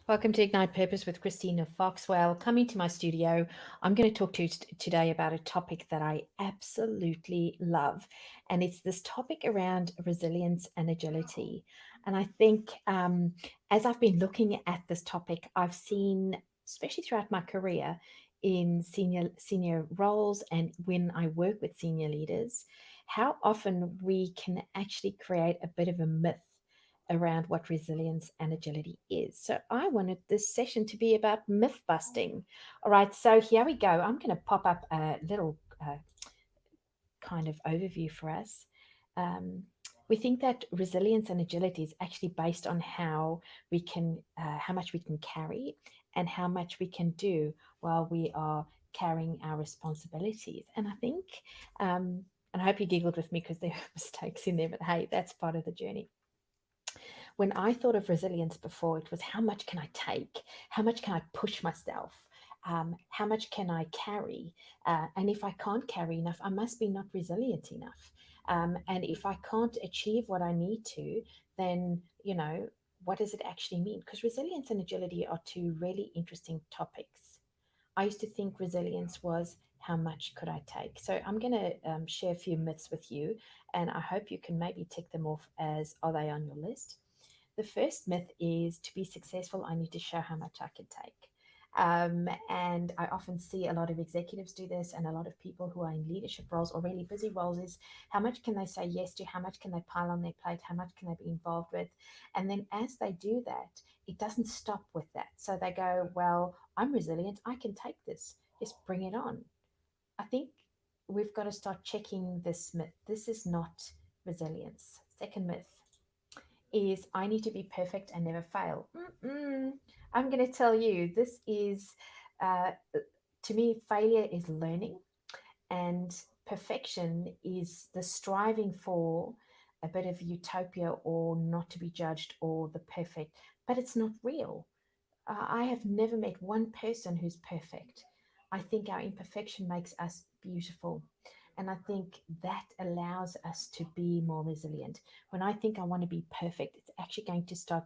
Welcome to Ignite Purpose with Christina Foxwell. Coming to my studio, I'm going to talk to you today about a topic that I absolutely love. And it's this topic around resilience and agility. And I think as I've been looking at this topic, I've seen, especially throughout my career, in senior roles and when I work with senior leaders, how often we can actually create a bit of a myth around what resilience and agility is. So I wanted this session to be about myth busting. All right, so here we go. I'm going to pop up a little kind of overview for us. Um, we think that resilience and agility is actually based on how much we can carry, and how much we can do while we are carrying our responsibilities. And I think, and I hope you giggled with me because there are mistakes in there, but hey, that's part of the journey. When I thought of resilience before, it was how much can I take? How much can I push myself? How much can I carry? And if I can't carry enough, I must be not resilient enough. And if I can't achieve what I need to, then, what does it actually mean? Because resilience and agility are two really interesting topics. I used to think resilience was how much could I take? So I'm going to share a few myths with you, and I hope you can maybe tick them off as are they on your list. The first myth is to be successful, I need to show how much I can take. And I often see a lot of executives do this, and a lot of people who are in leadership roles or really busy roles is how much can they say yes to, how much can they pile on their plate, how much can they be involved with. And then as they do that, it doesn't stop with that. So they go, well, I'm resilient, I can take this, just bring it on. I think we've got to start checking this myth. This is not resilience. Second myth is I need to be perfect and never fail. I'm going to tell you, this is, uh, to me, failure is learning, and perfection is the striving for a bit of utopia or not to be judged or the perfect, but it's not real. I have never met one person who's perfect. I think our imperfection makes us beautiful. And I think that allows us to be more resilient. When I think I want to be perfect, it's actually going to start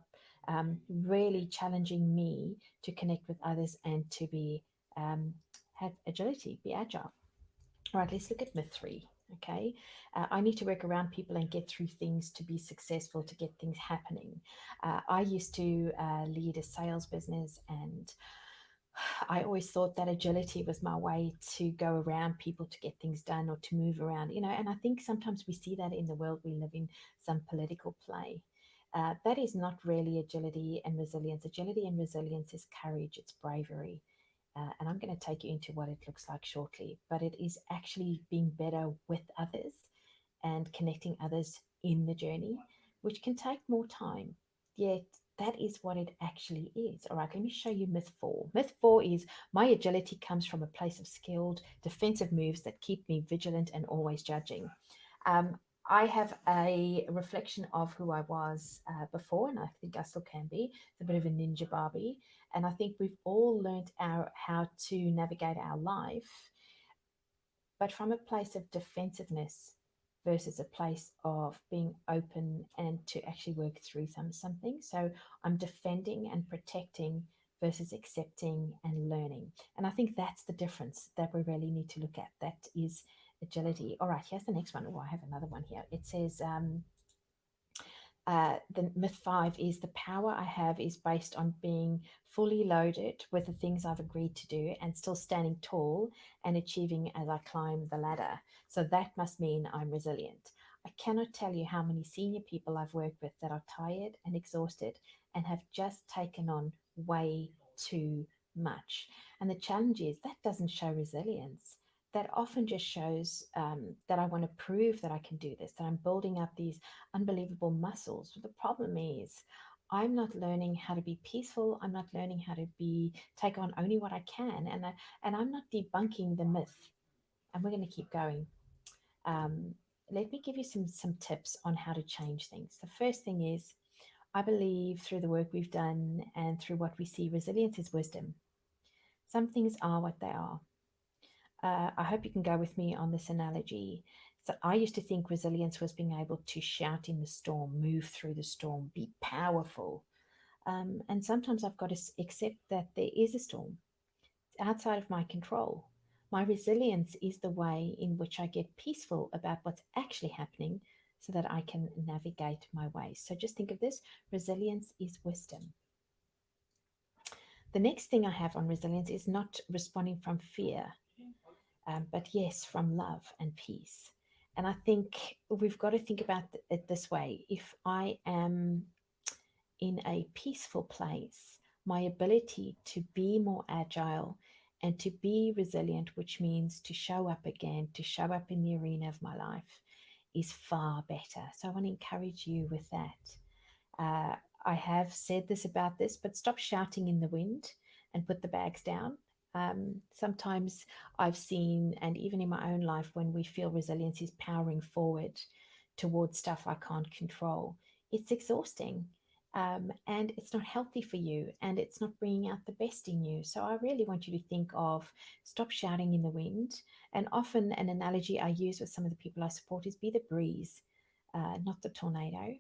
really challenging me to connect with others and to have agility, be agile. All right, let's look at myth three. Okay, I need to work around people and get through things to be successful, to get things happening. I used to lead a sales business, and I always thought that agility was my way to go around people to get things done or to move around, and I think sometimes we see that in the world we live in, some political play. That is not really agility and resilience. Agility and resilience is courage, it's bravery. And I'm going to take you into what it looks like shortly, but it is actually being better with others and connecting others in the journey, which can take more time. Yet that is what it actually is. All right, let me show you myth four. Myth four is my agility comes from a place of skilled defensive moves that keep me vigilant and always judging. I have a reflection of who I was before, and I think I still can be. It's a bit of a ninja Barbie, and I think we've all learned how to navigate our life, but from a place of defensiveness versus a place of being open and to actually work through something. So I'm defending and protecting versus accepting and learning. And I think that's the difference that we really need to look at. That is agility. All right, here's the next one. Oh, I have another one here. It says, the myth five is the power I have is based on being fully loaded with the things I've agreed to do and still standing tall and achieving as I climb the ladder. So that must mean I'm resilient. I cannot tell you how many senior people I've worked with that are tired and exhausted and have just taken on way too much. And the challenge is that doesn't show resilience. That often just shows that I want to prove that I can do this, that I'm building up these unbelievable muscles. But the problem is I'm not learning how to be peaceful. I'm not learning how to take on only what I can, and I'm not debunking the myth. And we're going to keep going. Um, Let me give you some tips on how to change things. The first thing is I believe through the work we've done and through what we see, resilience is wisdom. Some things are what they are. I hope you can go with me on this analogy. So I used to think resilience was being able to shout in the storm, move through the storm, be powerful. And sometimes I've got to accept that there is a storm. It's outside of my control. My resilience is the way in which I get peaceful about what's actually happening so that I can navigate my way. So just think of this: resilience is wisdom. The next thing I have on resilience is not responding from fear, but yes, from love and peace. And I think we've got to think about it this way: if I am in a peaceful place, my ability to be more agile and to be resilient, which means to show up again, to show up in the arena of my life, is far better. So I want to encourage you with that. Uh, I have said this about this, but stop shouting in the wind and put the bags down. Sometimes I've seen, and even in my own life, when we feel resilience is powering forward towards stuff I can't control, it's exhausting, and it's not healthy for you, and it's not bringing out the best in you. So I really want you to think of stop shouting in the wind. And often, an analogy I use with some of the people I support is be the breeze, not the tornado,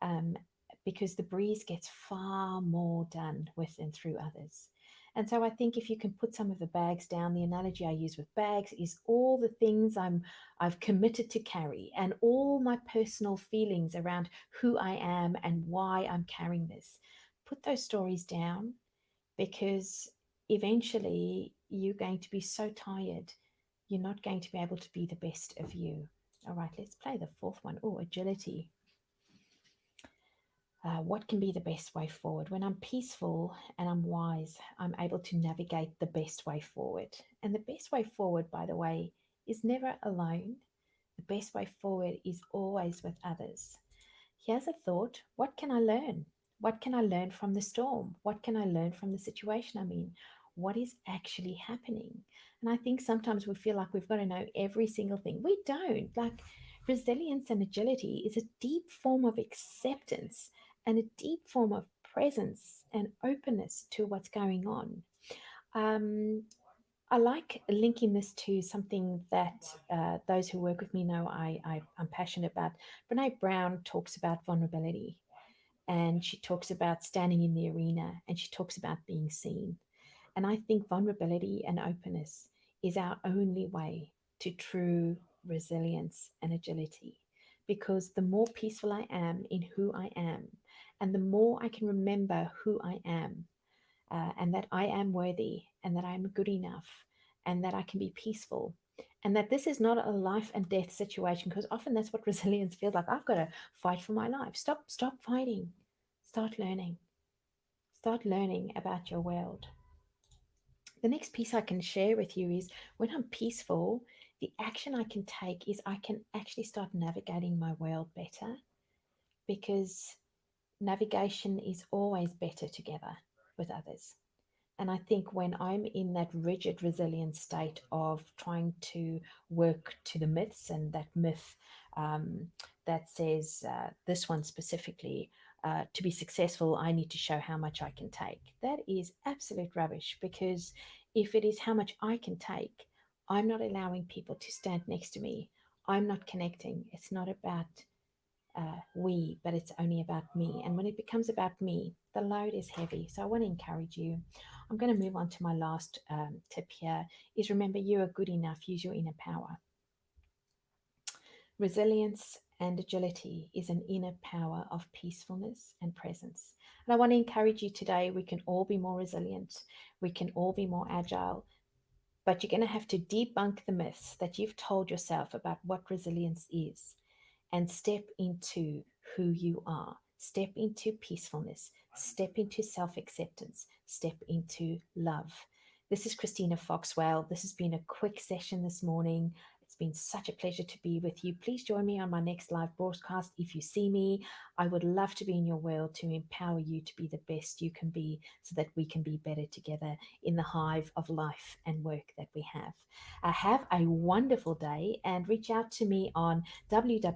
um, because the breeze gets far more done with and through others. And so I think if you can put some of the bags down, the analogy I use with bags is all the things I've committed to carry and all my personal feelings around who I am and why I'm carrying this. Put those stories down, because eventually you're going to be so tired, you're not going to be able to be the best of you. All right, let's play the fourth one. Oh, agility. What can be the best way forward? When I'm peaceful and I'm wise, I'm able to navigate the best way forward. And the best way forward, by the way, is never alone. The best way forward is always with others. Here's a thought: what can I learn? What can I learn from the storm? What can I learn from the situation I'm in? What is actually happening? And I think sometimes we feel like we've got to know every single thing. We don't. Like, resilience and agility is a deep form of acceptance and a deep form of presence and openness to what's going on. Um, I like linking this to something that those who work with me know I'm passionate about. Brene Brown talks about vulnerability, and she talks about standing in the arena, and she talks about being seen. And I think vulnerability and openness is our only way to true resilience and agility. Because the more peaceful I am in who I am, and the more I can remember who I am, and that I am worthy, and that I'm good enough, and that I can be peaceful, and that this is not a life and death situation, because often that's what resilience feels like. I've got to fight for my life. Stop fighting. Start learning. Start learning about your world. The next piece I can share with you is when I'm peaceful, the action I can take is I can actually start navigating my world better, because navigation is always better together with others. And I think when I'm in that rigid, resilient state of trying to work to the myths, and that myth that says, this one specifically, to be successful, I need to show how much I can take, that is absolute rubbish. Because if it is how much I can take, I'm not allowing people to stand next to me. I'm not connecting. It's not about we, but it's only about me. And when it becomes about me, the load is heavy. So I want to encourage you. I'm going to move on to my last tip here is remember you are good enough. Use your inner power. Resilience and agility is an inner power of peacefulness and presence. And I want to encourage you today, we can all be more resilient. We can all be more agile. But you're going to have to debunk the myths that you've told yourself about what resilience is, and step into who you are. Step into peacefulness. Step into self acceptance. Step into love. This is Christina Foxwell. This has been a quick session this morning. It's been such a pleasure to be with you. Please join me on my next live broadcast. If you see me, I would love to be in your world to empower you to be the best you can be, so that we can be better together in the hive of life and work that we have. Have a wonderful day, and reach out to me on www